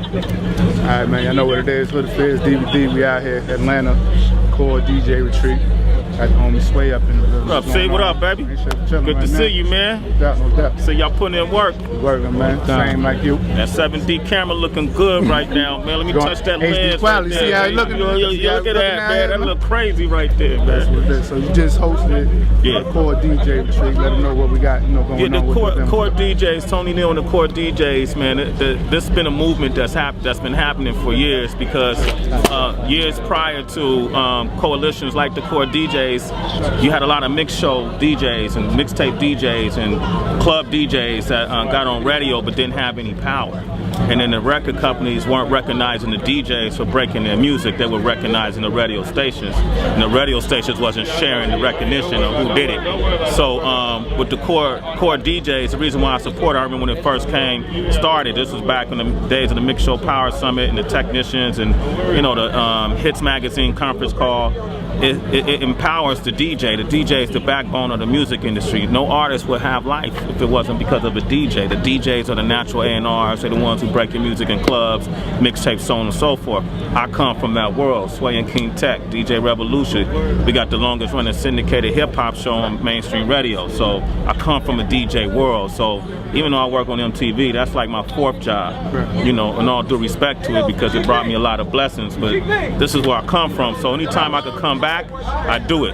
Alright, man, y'all know what it is. Hood Affairs DVD. We out here, Atlanta, core DJ retreat. Got the homie Sway up in the building. What up, C? What up, baby? Good to see you, man. No doubt, no doubt. See y'all putting in work. Working, man. Same like you. That 7D camera looking good right now, man. Let me touch that lens right there. See how it looking? Look at that, man. That look crazy right there, man. That's what it is. So you just hosted a core DJ retreat. Let them know what we got, going on with them. Core DJs, Tony Neal and the core DJs, man. This has been a movement that's been happening for years because years prior to coalitions like the core DJs, you had a lot of mix show DJs and mixtape DJs and club DJs that got on radio but didn't have any power. And then the record companies weren't recognizing the DJs for breaking their music, they were recognizing the radio stations. And the radio stations wasn't sharing the recognition of who did it. So with the core DJs, the reason why I support it, I remember when it first started, this was back in the days of the Mix Show Power Summit and the technicians and the Hits Magazine conference call. It empowers the DJ. The DJ is the backbone of the music industry. No artist would have life if it wasn't because of a DJ. The DJs are the natural A&Rs. They're the ones who break the music in clubs, mixtapes, so on and so forth. I come from that world. Sway and King Tech, DJ Revolution. We got the longest running syndicated hip hop show on mainstream radio. So I come from a DJ world. So even though I work on MTV, that's like my fourth job. And all due respect to it because it brought me a lot of blessings. But this is where I come from. So anytime I could come back, I do it.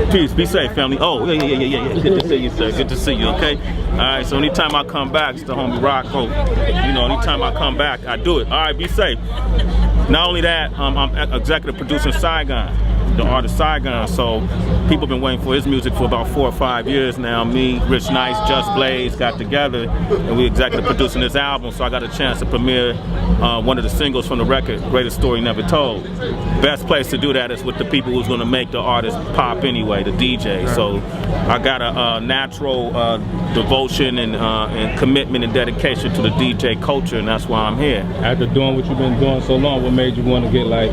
Peace, be safe, family. Oh, yeah. Good to see you, sir. Good to see you, okay? All right, so anytime I come back, it's the homie Rocco. Anytime I come back, I do it. All right, be safe. Not only that, I'm executive producing Saigon, the artist Saigon. So people have been waiting for his music for about 4 or 5 years now. Me, Rich Nice, Just Blaze got together and we executive producing this album. So I got a chance to premiere one of the singles from the record, Greatest Story Never Told. Best place to do that is with the people who's gonna make the artist pop anyway, the DJ. So I got a natural devotion and commitment and dedication to the DJ culture, and that's why I'm here. After doing what you've been doing so long, what made you want to get like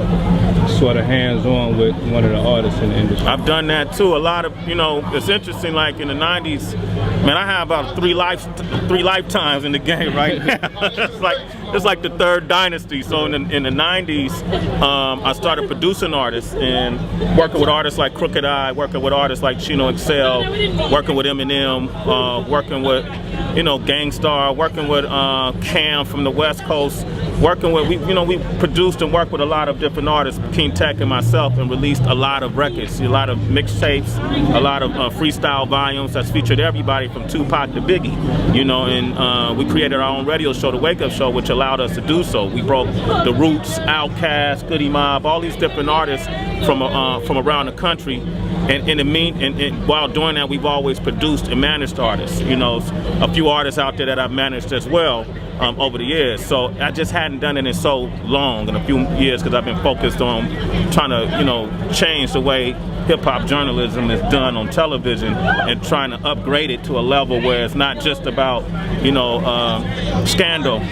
sort of hands-on with one of the artists in the industry? I've done that too. A lot of, it's interesting, like in the 90s, man, I have about three lifetimes in the game right now. it's like the third dynasty. So in the 90s, I started producing artists and working with artists like Crooked Eye, working with artists like Chino Excel, working with Eminem, working with, Gangstar, working with Cam from the West Coast, working with, we produced and worked with a lot of different artists, King Tech and myself, and released a lot of records, a lot of mixtapes, a lot of freestyle volumes that's featured everybody from Tupac to Biggie, and we created our own radio show, The Wake Up Show, which allowed us to do so. We broke The Roots, Outkast, Goody Mob, all these different artists from around the country. And while doing that, we've always produced and managed artists. A few artists out there that I've managed as well over the years. So I just hadn't done it in so long, in a few years, because I've been focused on trying to, change the way hip-hop journalism is done on television and trying to upgrade it to a level where it's not just about, scandal,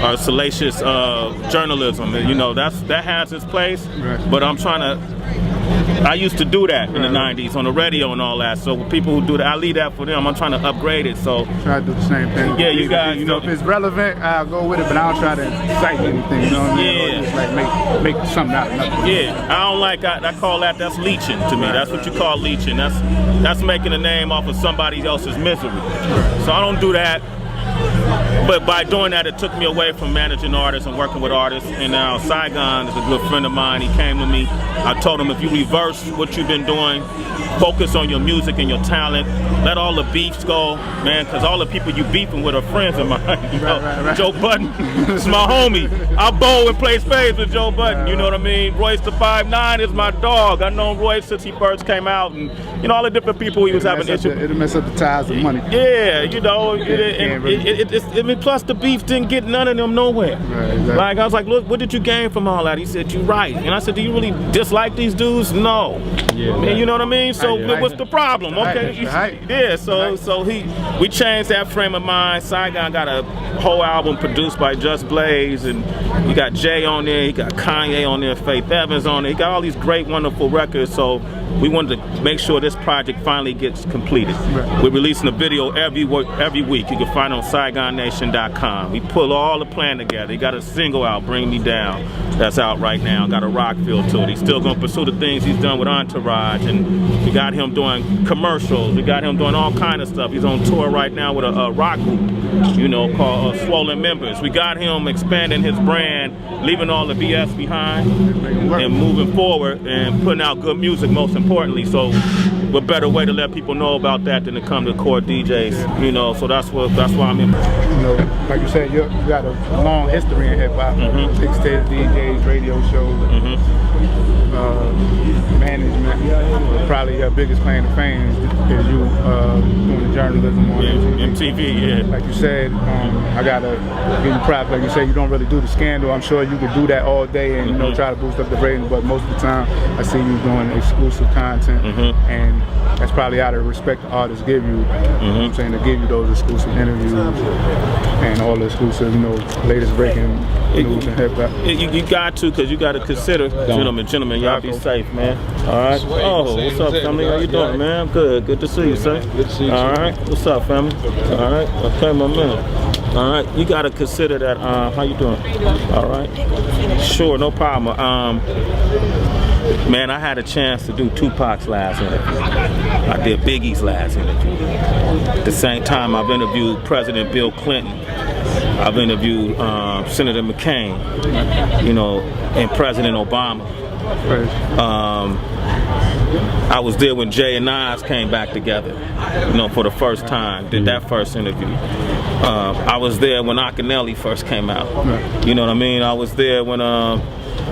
or salacious journalism. That has its place, but I'm trying to. I used to do that in the 90s on the radio and all that. So people who do that, I leave that for them. I'm trying to upgrade it. So try to do the same thing. Yeah, you guys. If it's relevant, I'll go with it, but I don't try to incite anything. You know what I mean? Or just like make something out of nothing. Yeah, I don't like. I call that's leeching to me. That's what you call leeching. That's making a name off of somebody else's misery. So I don't do that. But by doing that, it took me away from managing artists and working with artists. And now Saigon is a good friend of mine. He came to me. I told him, if you reverse what you've been doing, focus on your music and your talent, let all the beefs go, man, because all the people you beefing with are friends of mine. Right. Joe Budden is my homie. I bowl and play spades with Joe Budden, you know what I mean? Royce the 5'9" is my dog. I've known Royce since he first came out, and all the different people he was having issues. It'll mess up the ties of money. Yeah, plus the beef didn't get none of them nowhere. Right, exactly. Like, I was like, look, what did you gain from all that? He said, you're right. And I said, do you really dislike these dudes? No. Yeah, man, you know what I mean? So what's the problem? Okay. Yeah, so we changed that frame of mind. Saigon got a whole album produced by Just Blaze, and he got Jay on there, he got Kanye on there, Faith Evans on there. He got all these great, wonderful records. So we wanted to make sure this project finally gets completed. We're releasing a video every week. You can find it on SaigonNation.com. We pull all the plan together. He got a single out, Bring Me Down, that's out right now. Got a rock feel to it. He's still going to pursue the things he's done with Entourage, and we got him doing commercials. We got him doing all kind of stuff. He's on tour right now with a rock group, you know, called Swollen Members. We got him expanding his brand, leaving all the BS behind, and moving forward and putting out good music, most importantly. So what better way to let people know about that than to come to Core DJs, you know? So that's why I'm in. You know, like you said, you got a long history in hip hop. Mixtapes, DJs, radio shows, management. Probably your biggest claim to fame is you doing the journalism on MTV. Like you said, I gotta give you props. Like you said, you don't really do the scandal. I'm sure you could do that all day and you know try to boost up the ratings, but most of the time I see you doing exclusive content, and that's probably out of respect the artists give you. You know what I'm saying, to give you those exclusive interviews and all the exclusive, you know, latest breaking news in hip hop. You got to, because you got to consider, gentlemen, y'all be safe, man. All right. Oh, what's up, family? How you doing, man? Good. Good to see you, sir. Good to see you. All right. What's up, family? All right. Okay, my man. All right. You got to consider that. How you doing? All right. Sure, no problem. Man, I had a chance to do Tupac's last interview. I did Biggie's last interview. At the same time, I've interviewed President Bill Clinton. I've interviewed Senator McCain, you know, and President Obama. I was there when Jay and Nas came back together, you know, for the first time, did that first interview. I was there when Akinelli first came out, you know what I mean? I was there when,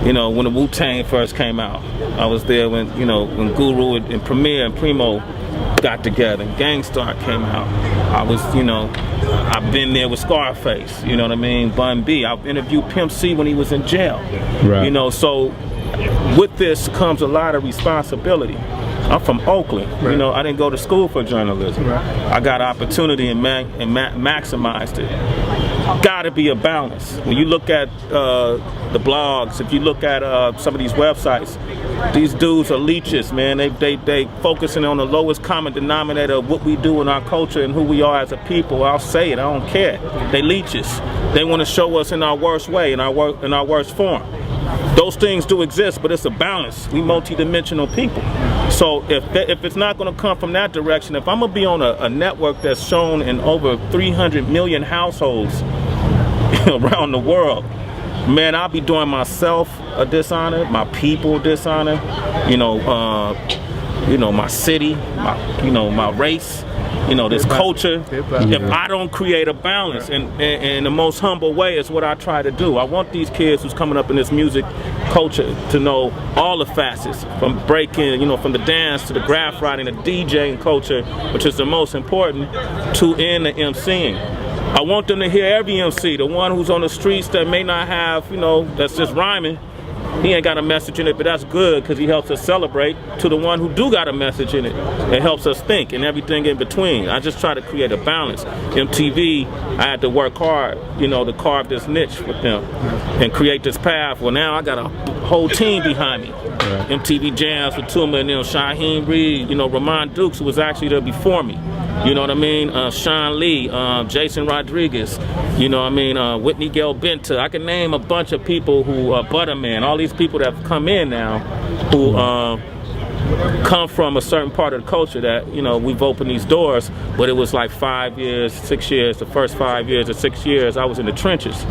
you know, when the Wu-Tang first came out. I was there when, you know, when Guru and Premier and Primo got together and Gangstar came out. I was, you know, I've been there with Scarface, you know what I mean? Bun B. I've interviewed Pimp C when he was in jail, you know, so with this comes a lot of responsibility. I'm from Oakland, you know, I didn't go to school for journalism. I got opportunity and maximized it. Gotta be a balance. When you look at the blogs, if you look at some of these websites, these dudes are leeches, man. They focusing on the lowest common denominator of what we do in our culture and who we are as a people. I'll say it, I don't care. They leeches. They want to show us in our worst way, in our worst form. Those things do exist, but it's a balance. We multi-dimensional people. So if it's not going to come from that direction, if I'm going to be on a network that's shown in over 300 million households around the world, man, I'll be doing myself a dishonor, my people dishonor, you know, my city, my race, you know, this culture. If I don't create a balance, and in the most humble way is what I try to do. I want these kids who's coming up in this music culture to know all the facets, from breaking, you know, from the dance to the graph writing, the DJing culture, which is the most important, to in the MCing. I want them to hear every MC, the one who's on the streets that may not have, you know, that's just rhyming. He ain't got a message in it, but that's good because he helps us celebrate, to the one who do got a message in it. It helps us think and everything in between. I just try to create a balance. MTV, I had to work hard, you know, to carve this niche with them and create this path. Well, now I got a whole team behind me. MTV Jams with Tuma and them, Shaheem Reed, you know, Ramon Dukes, who was actually there before me. You know what I mean? Sean Lee, Jason Rodriguez, you know what I mean? Whitney Gale Benta. I can name a bunch of people who, Butterman, all these people that have come in now who come from a certain part of the culture that, you know, we've opened these doors, but it was like 5 years, 6 years, the first 5 years or 6 years, I was in the trenches.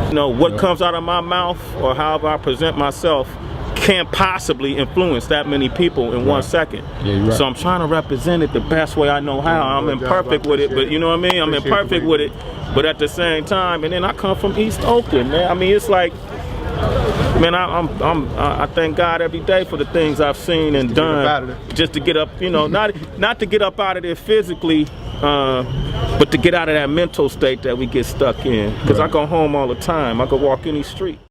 You know, what comes out of my mouth or however I present myself can't possibly influence that many people in 1 second. So I'm trying to represent it the best way I know how. I'm imperfect with it, but you know what I mean? I'm imperfect with it, but at the same time, and then I come from East Oakland, man. I mean, it's like, man, I thank God every day for the things I've seen and done, just to get up, you know, not to get up out of there physically, but to get out of that mental state that we get stuck in. Because I go home all the time. I could walk any street.